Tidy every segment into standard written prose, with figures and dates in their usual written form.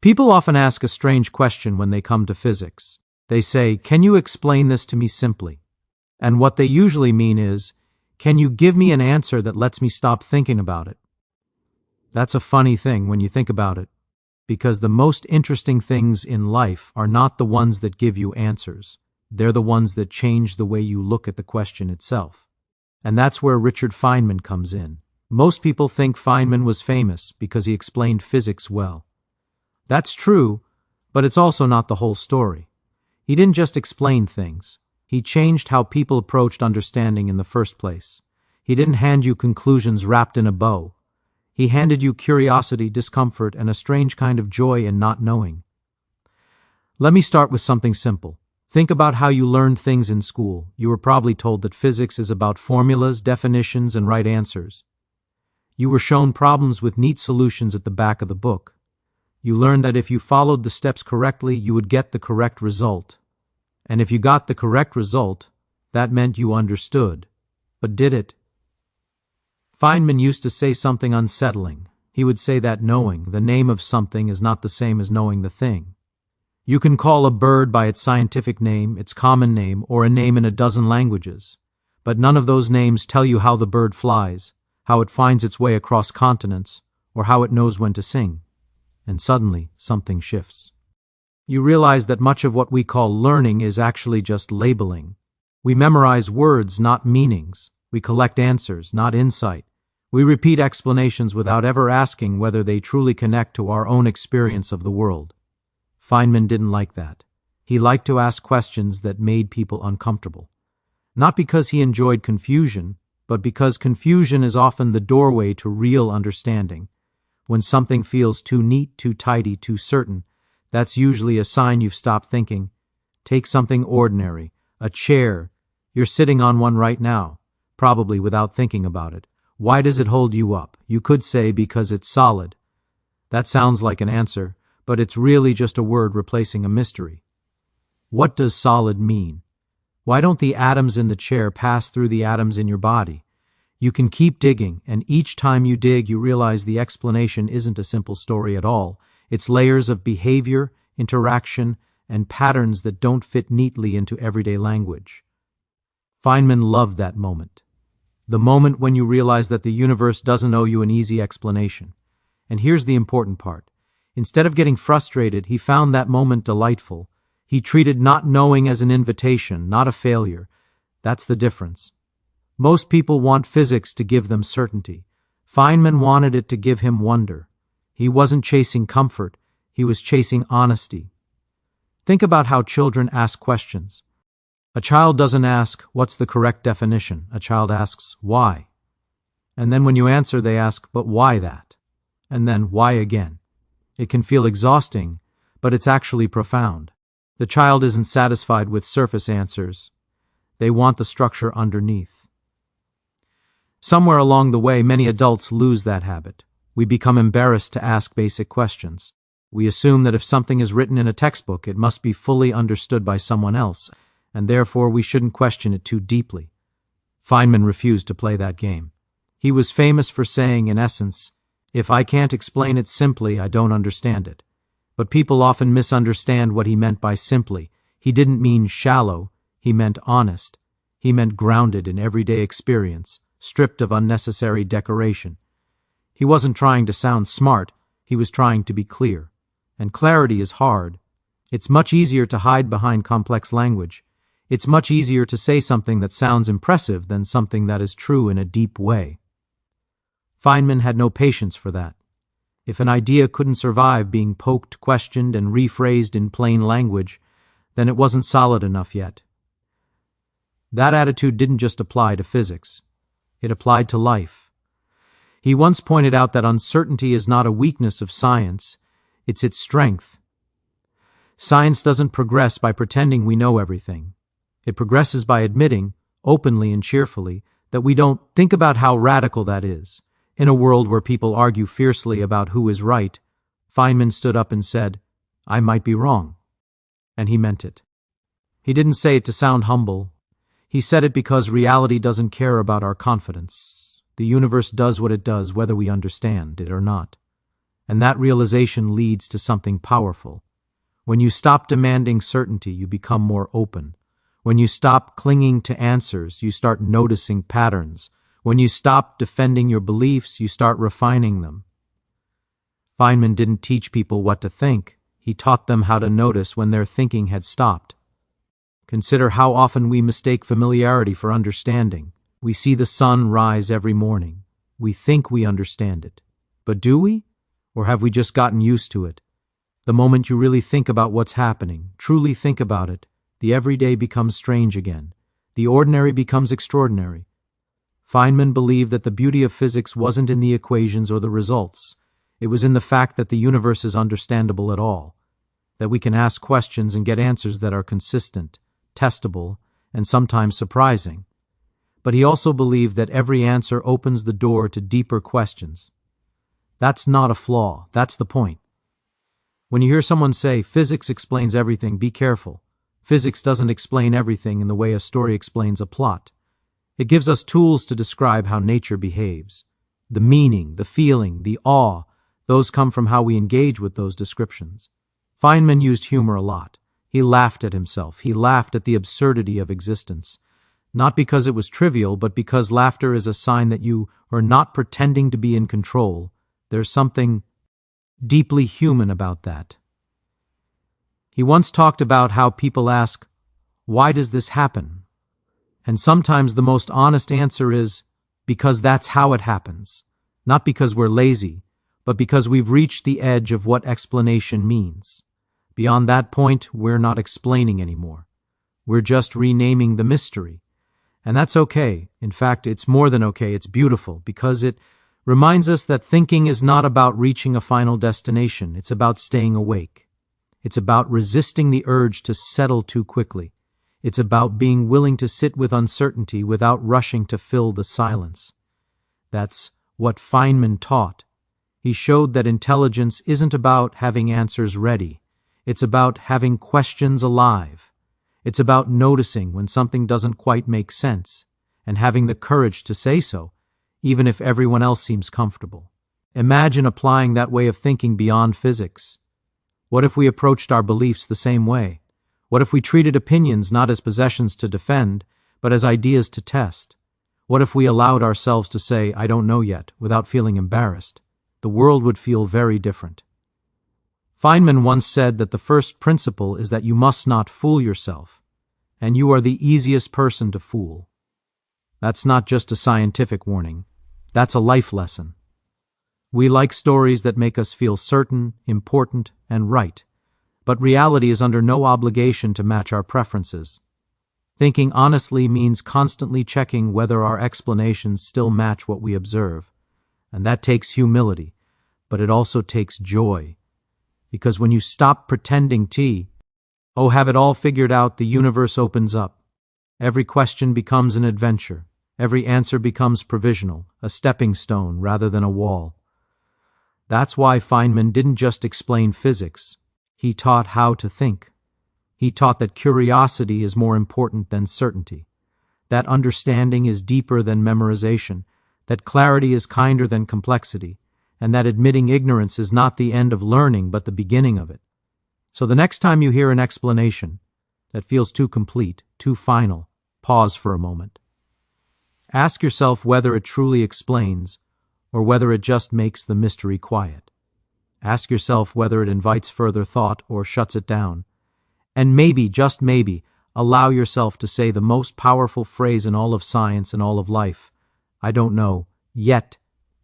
People often ask a strange question when they come to physics. They say, "Can you explain this to me simply?" And what they usually mean is, "Can you give me an answer that lets me stop thinking about it?" That's a funny thing when you think about it, because the most interesting things in life are not the ones that give you answers. They're the ones that change the way you look at the question itself. And that's where Richard Feynman comes in. Most people think Feynman was famous because he explained physics well. That's true, but it's also not the whole story. He didn't just explain things. He changed how people approached understanding in the first place. He didn't hand you conclusions wrapped in a bow. He handed you curiosity, discomfort, and a strange kind of joy in not knowing. Let me start with something simple. Think about how you learned things in school. You were probably told that physics is about formulas, definitions, and right answers. You were shown problems with neat solutions at the back of the book. You learned that if you followed the steps correctly, you would get the correct result. And if you got the correct result, that meant you understood. But did it? Feynman used to say something unsettling. He would say that knowing the name of something is not the same as knowing the thing. You can call a bird by its scientific name, its common name, or a name in a dozen languages. But none of those names tell you how the bird flies, how it finds its way across continents, or how it knows when to sing. And suddenly, something shifts. You realize that much of what we call learning is actually just labeling. We memorize words, not meanings. We collect answers, not insight. We repeat explanations without ever asking whether they truly connect to our own experience of the world. Feynman didn't like that. He liked to ask questions that made people uncomfortable. Not because he enjoyed confusion, but because confusion is often the doorway to real understanding. When something feels too neat, too tidy, too certain, that's usually a sign you've stopped thinking. Take something ordinary, a chair. You're sitting on one right now, probably without thinking about it. Why does it hold you up? You could say because it's solid. That sounds like an answer, but it's really just a word replacing a mystery. What does solid mean? Why don't the atoms in the chair pass through the atoms in your body? You can keep digging, and each time you dig, you realize the explanation isn't a simple story at all. It's layers of behavior, interaction, and patterns that don't fit neatly into everyday language. Feynman loved that moment. The moment when you realize that the universe doesn't owe you an easy explanation. And here's the important part. Instead of getting frustrated, he found that moment delightful. He treated not knowing as an invitation, not a failure. That's the difference. Most people want physics to give them certainty. Feynman wanted it to give him wonder. He wasn't chasing comfort. He was chasing honesty. Think about how children ask questions. A child doesn't ask, "What's the correct definition?" A child asks, "Why?" And then when you answer, they ask, "But why that?" And then, "Why again?" It can feel exhausting, but it's actually profound. The child isn't satisfied with surface answers. They want the structure underneath. Somewhere along the way, many adults lose that habit. We become embarrassed to ask basic questions. We assume that if something is written in a textbook, it must be fully understood by someone else, and therefore we shouldn't question it too deeply. Feynman refused to play that game. He was famous for saying, in essence, "If I can't explain it simply, I don't understand it." But people often misunderstand what he meant by simply. He didn't mean shallow, he meant honest. He meant grounded in everyday experience, stripped of unnecessary decoration. He wasn't trying to sound smart, he was trying to be clear. And clarity is hard. It's much easier to hide behind complex language. It's much easier to say something that sounds impressive than something that is true in a deep way. Feynman had no patience for that. If an idea couldn't survive being poked, questioned, and rephrased in plain language, then it wasn't solid enough yet. That attitude didn't just apply to physics. It applied to life. He once pointed out that uncertainty is not a weakness of science, it's its strength. Science doesn't progress by pretending we know everything. It progresses by admitting, openly and cheerfully, that we don't. Think about how radical that is. In a world where people argue fiercely about who is right, Feynman stood up and said, "I might be wrong." And he meant it. He didn't say it to sound humble. He said it because reality doesn't care about our confidence. The universe does what it does whether we understand it or not. And that realization leads to something powerful. When you stop demanding certainty, you become more open. When you stop clinging to answers, you start noticing patterns. When you stop defending your beliefs, you start refining them. Feynman didn't teach people what to think. He taught them how to notice when their thinking had stopped. Consider how often we mistake familiarity for understanding. We see the sun rise every morning. We think we understand it. But do we? Or have we just gotten used to it? The moment you really think about what's happening, truly think about it, the everyday becomes strange again. The ordinary becomes extraordinary. Feynman believed that the beauty of physics wasn't in the equations or the results. It was in the fact that the universe is understandable at all, that we can ask questions and get answers that are consistent, testable, and sometimes surprising. But he also believed that every answer opens the door to deeper questions. That's not a flaw, that's the point. When you hear someone say, physics explains everything, be careful. Physics doesn't explain everything in the way a story explains a plot. It gives us tools to describe how nature behaves. The meaning, the feeling, the awe, those come from how we engage with those descriptions. Feynman used humor a lot. He laughed at himself. He laughed at the absurdity of existence. Not because it was trivial, but because laughter is a sign that you are not pretending to be in control. There's something deeply human about that. He once talked about how people ask, "Why does this happen?" And sometimes the most honest answer is, because that's how it happens. Not because we're lazy, but because we've reached the edge of what explanation means. Beyond that point, we're not explaining anymore. We're just renaming the mystery. And that's okay. In fact, it's more than okay. It's beautiful because it reminds us that thinking is not about reaching a final destination. It's about staying awake. It's about resisting the urge to settle too quickly. It's about being willing to sit with uncertainty without rushing to fill the silence. That's what Feynman taught. He showed that intelligence isn't about having answers ready. It's about having questions alive. It's about noticing when something doesn't quite make sense and having the courage to say so, even if everyone else seems comfortable. Imagine applying that way of thinking beyond physics. What if we approached our beliefs the same way? What if we treated opinions not as possessions to defend, but as ideas to test? What if we allowed ourselves to say, "I don't know yet," without feeling embarrassed? The world would feel very different. Feynman once said that the first principle is that you must not fool yourself, and you are the easiest person to fool. That's not just a scientific warning. That's a life lesson. We like stories that make us feel certain, important, and right, but reality is under no obligation to match our preferences. Thinking honestly means constantly checking whether our explanations still match what we observe, and that takes humility, but it also takes joy. Because when you stop pretending have it all figured out, the universe opens up. Every question becomes an adventure. Every answer becomes provisional, a stepping stone rather than a wall. That's why Feynman didn't just explain physics. He taught how to think. He taught that curiosity is more important than certainty, that understanding is deeper than memorization, that clarity is kinder than complexity, and that admitting ignorance is not the end of learning but the beginning of it. So the next time you hear an explanation that feels too complete, too final, pause for a moment. Ask yourself whether it truly explains or whether it just makes the mystery quiet. Ask yourself whether it invites further thought or shuts it down. And maybe, just maybe, allow yourself to say the most powerful phrase in all of science and all of life, "I don't know, yet,"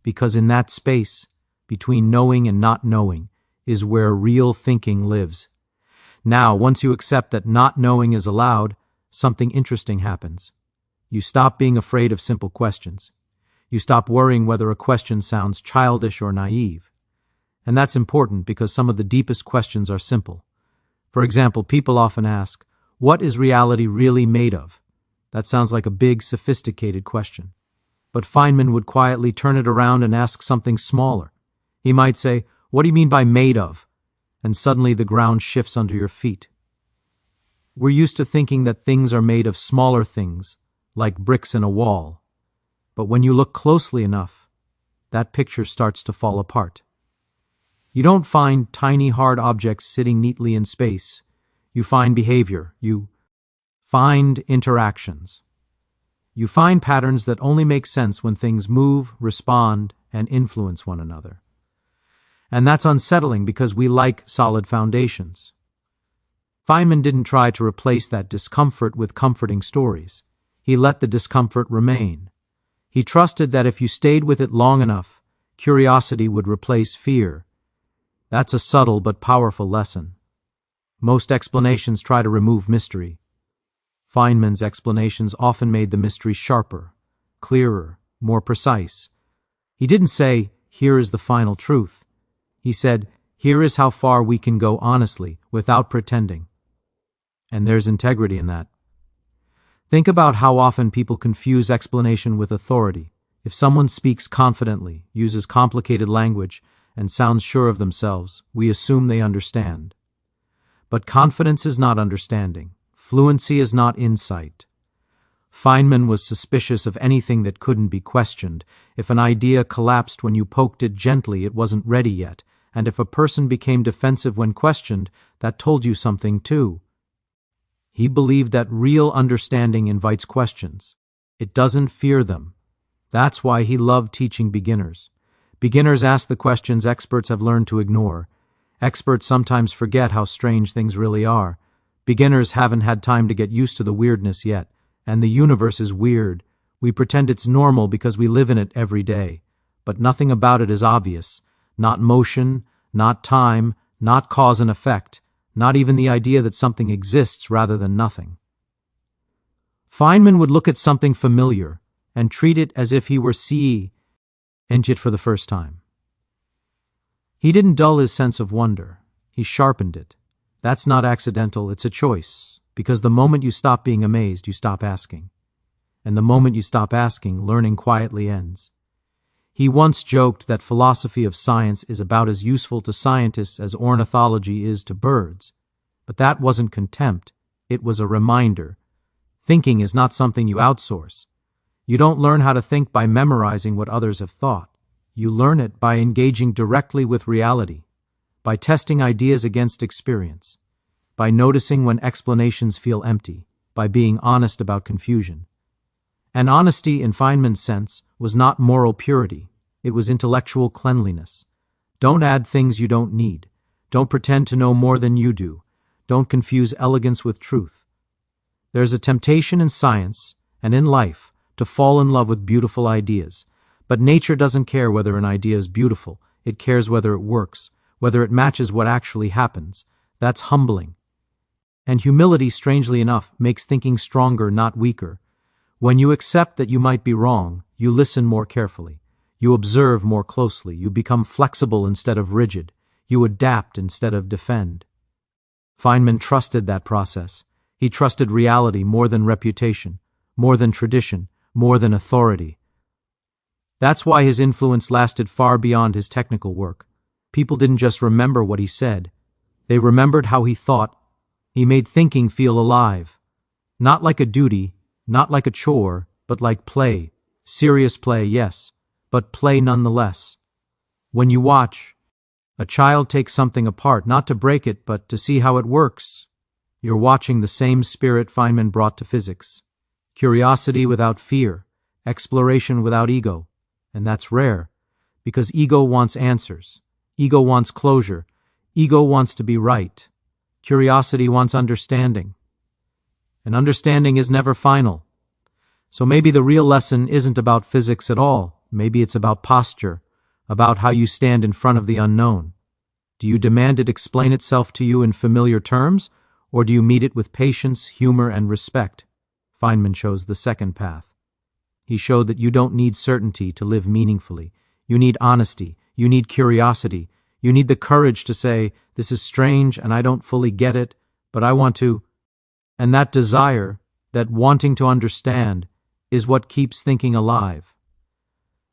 because in that space, between knowing and not knowing, is where real thinking lives. Now, once you accept that not knowing is allowed, something interesting happens. You stop being afraid of simple questions. You stop worrying whether a question sounds childish or naive. And that's important because some of the deepest questions are simple. For example, people often ask, "What is reality really made of?" That sounds like a big, sophisticated question. But Feynman would quietly turn it around and ask something smaller. He might say, "What do you mean by made of?" And suddenly the ground shifts under your feet. We're used to thinking that things are made of smaller things, like bricks in a wall. But when you look closely enough, that picture starts to fall apart. You don't find tiny hard objects sitting neatly in space. You find behavior. You find interactions. You find patterns that only make sense when things move, respond, and influence one another. And that's unsettling because we like solid foundations. Feynman didn't try to replace that discomfort with comforting stories. He let the discomfort remain. He trusted that if you stayed with it long enough, curiosity would replace fear. That's a subtle but powerful lesson. Most explanations try to remove mystery. Feynman's explanations often made the mystery sharper, clearer, more precise. He didn't say, "Here is the final truth." He said, "Here is how far we can go honestly, without pretending." And there's integrity in that. Think about how often people confuse explanation with authority. If someone speaks confidently, uses complicated language, and sounds sure of themselves, we assume they understand. But confidence is not understanding. Fluency is not insight. Feynman was suspicious of anything that couldn't be questioned. If an idea collapsed when you poked it gently, it wasn't ready yet. And if a person became defensive when questioned, that told you something too. He believed that real understanding invites questions. It doesn't fear them. That's why he loved teaching beginners. Beginners ask the questions experts have learned to ignore. Experts sometimes forget how strange things really are. Beginners haven't had time to get used to the weirdness yet, and the universe is weird. We pretend it's normal because we live in it every day. But nothing about it is obvious. Not motion, not time, not cause and effect, not even the idea that something exists rather than nothing. Feynman would look at something familiar and treat it as if he were seeing it for the first time. He didn't dull his sense of wonder. He sharpened it. That's not accidental, it's a choice, because the moment you stop being amazed, you stop asking. And the moment you stop asking, learning quietly ends. He once joked that philosophy of science is about as useful to scientists as ornithology is to birds. But that wasn't contempt, it was a reminder. Thinking is not something you outsource. You don't learn how to think by memorizing what others have thought. You learn it by engaging directly with reality, by testing ideas against experience, by noticing when explanations feel empty, by being honest about confusion. And honesty, in Feynman's sense, was not moral purity. It was intellectual cleanliness. Don't add things you don't need. Don't pretend to know more than you do. Don't confuse elegance with truth. There's a temptation in science and in life to fall in love with beautiful ideas. But nature doesn't care whether an idea is beautiful. It cares whether it works, whether it matches what actually happens. That's humbling. And humility, strangely enough, makes thinking stronger, not weaker. When you accept that you might be wrong, you listen more carefully. You observe more closely. You become flexible instead of rigid. You adapt instead of defend. Feynman trusted that process. He trusted reality more than reputation, more than tradition, more than authority. That's why his influence lasted far beyond his technical work. People didn't just remember what he said. They remembered how he thought. He made thinking feel alive. Not like a duty, not like a chore, but like play. Serious play, yes, but play nonetheless. When you watch a child take something apart, not to break it, but to see how it works, you're watching the same spirit Feynman brought to physics. Curiosity without fear, exploration without ego. And that's rare, because ego wants answers. Ego wants closure. Ego wants to be right. Curiosity wants understanding. And understanding is never final. So maybe the real lesson isn't about physics at all. Maybe it's about posture, about how you stand in front of the unknown. Do you demand it explain itself to you in familiar terms, or do you meet it with patience, humor, and respect? Feynman chose the second path. He showed that you don't need certainty to live meaningfully. You need honesty. You need curiosity. You need the courage to say, this is strange and I don't fully get it, but I want to. And that desire, that wanting to understand, is what keeps thinking alive.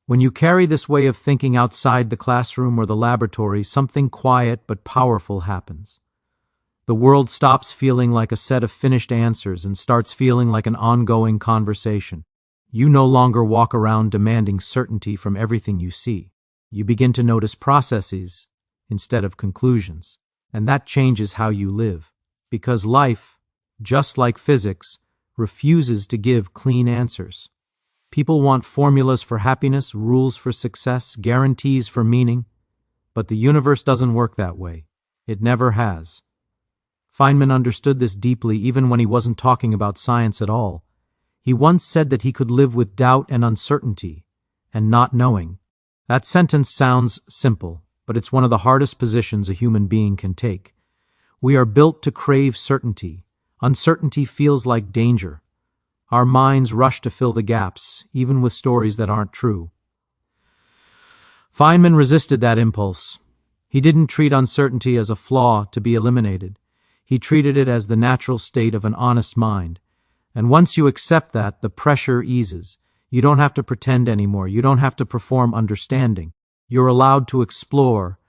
When you carry this way of thinking outside the classroom or the laboratory, something quiet but powerful happens. The world stops feeling like a set of finished answers and starts feeling like an ongoing conversation. You no longer walk around demanding certainty from everything you see. You begin to notice processes, instead of conclusions. And that changes how you live. Because life, just like physics, refuses to give clean answers. People want formulas for happiness, rules for success, guarantees for meaning. But the universe doesn't work that way. It never has. Feynman understood this deeply even when he wasn't talking about science at all. He once said that he could live with doubt and uncertainty, and not knowing. That sentence sounds simple, but it's one of the hardest positions a human being can take. We are built to crave certainty. Uncertainty feels like danger. Our minds rush to fill the gaps, even with stories that aren't true. Feynman resisted that impulse. He didn't treat uncertainty as a flaw to be eliminated. He treated it as the natural state of an honest mind. And once you accept that, the pressure eases. You don't have to pretend anymore. You don't have to perform understanding. You're allowed to explore.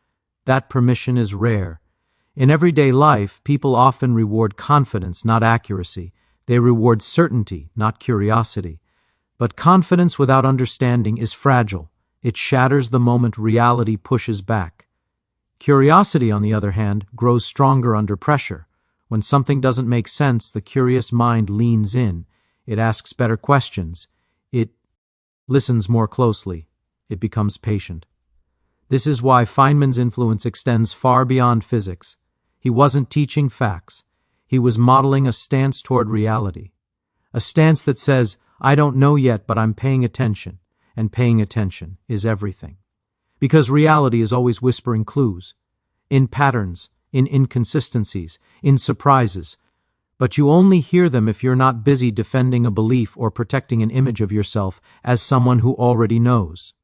That permission is rare. In everyday life, people often reward confidence, not accuracy. They reward certainty, not curiosity. But confidence without understanding is fragile. It shatters the moment reality pushes back. Curiosity, on the other hand, grows stronger under pressure. When something doesn't make sense, the curious mind leans in. It asks better questions. It listens more closely. It becomes patient. This is why Feynman's influence extends far beyond physics. He wasn't teaching facts. He was modeling a stance toward reality. A stance that says, I don't know yet, but I'm paying attention. And paying attention is everything. Because reality is always whispering clues. In patterns, in inconsistencies, in surprises. But you only hear them if you're not busy defending a belief or protecting an image of yourself as someone who already knows.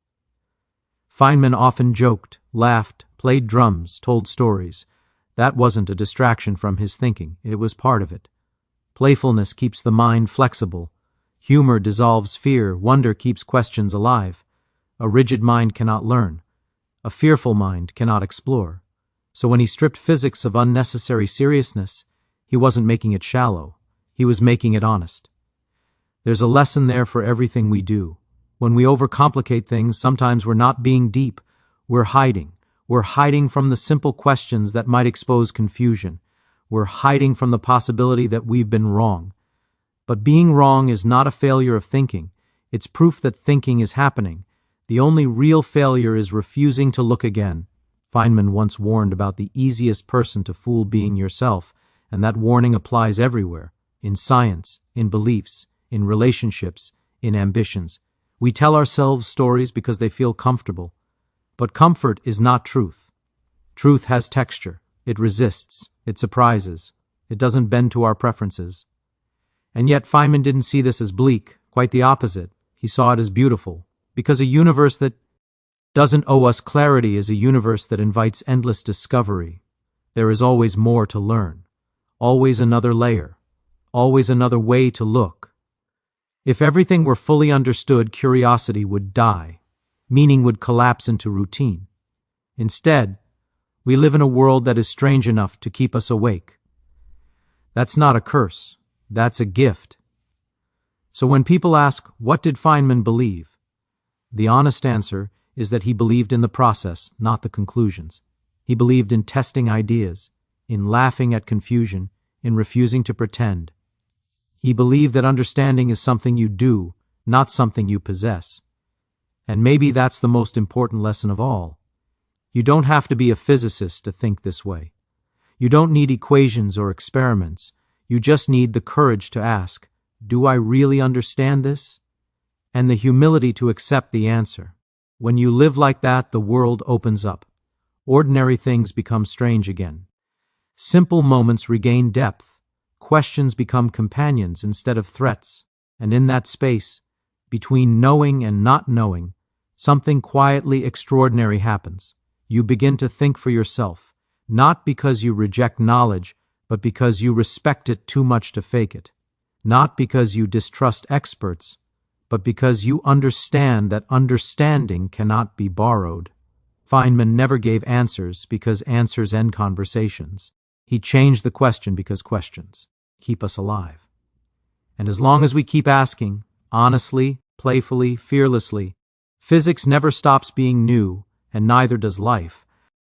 Feynman often joked, laughed, played drums, told stories. That wasn't a distraction from his thinking. It was part of it. Playfulness keeps the mind flexible. Humor dissolves fear. Wonder keeps questions alive. A rigid mind cannot learn. A fearful mind cannot explore. So when he stripped physics of unnecessary seriousness, he wasn't making it shallow. He was making it honest. There's a lesson there for everything we do. When we overcomplicate things, sometimes we're not being deep. We're hiding. We're hiding from the simple questions that might expose confusion. We're hiding from the possibility that we've been wrong. But being wrong is not a failure of thinking. It's proof that thinking is happening. The only real failure is refusing to look again. Feynman once warned about the easiest person to fool being yourself, and that warning applies everywhere, in science, in beliefs, in relationships, in ambitions. We tell ourselves stories because they feel comfortable. But comfort is not truth. Truth has texture. It resists. It surprises. It doesn't bend to our preferences. And yet Feynman didn't see this as bleak, quite the opposite. He saw it as beautiful, because a universe that doesn't owe us clarity is a universe that invites endless discovery. There is always more to learn, always another layer, always another way to look. If everything were fully understood, curiosity would die. Meaning would collapse into routine. Instead, we live in a world that is strange enough to keep us awake. That's not a curse. That's a gift. So when people ask, what did Feynman believe? The honest answer is that he believed in the process, not the conclusions. He believed in testing ideas, in laughing at confusion, in refusing to pretend. He believed that understanding is something you do, not something you possess. And maybe that's the most important lesson of all. You don't have to be a physicist to think this way. You don't need equations or experiments. You just need the courage to ask, do I really understand this? And the humility to accept the answer. When you live like that, the world opens up. Ordinary things become strange again. Simple moments regain depth. Questions become companions instead of threats. And in that space, between knowing and not knowing, something quietly extraordinary happens. You begin to think for yourself, not because you reject knowledge, but because you respect it too much to fake it. Not because you distrust experts, but because you understand that understanding cannot be borrowed. Feynman never gave answers because answers end conversations. He changed the question because questions keep us alive. And as long as we keep asking, honestly, playfully, fearlessly, physics never stops being new, and neither does life.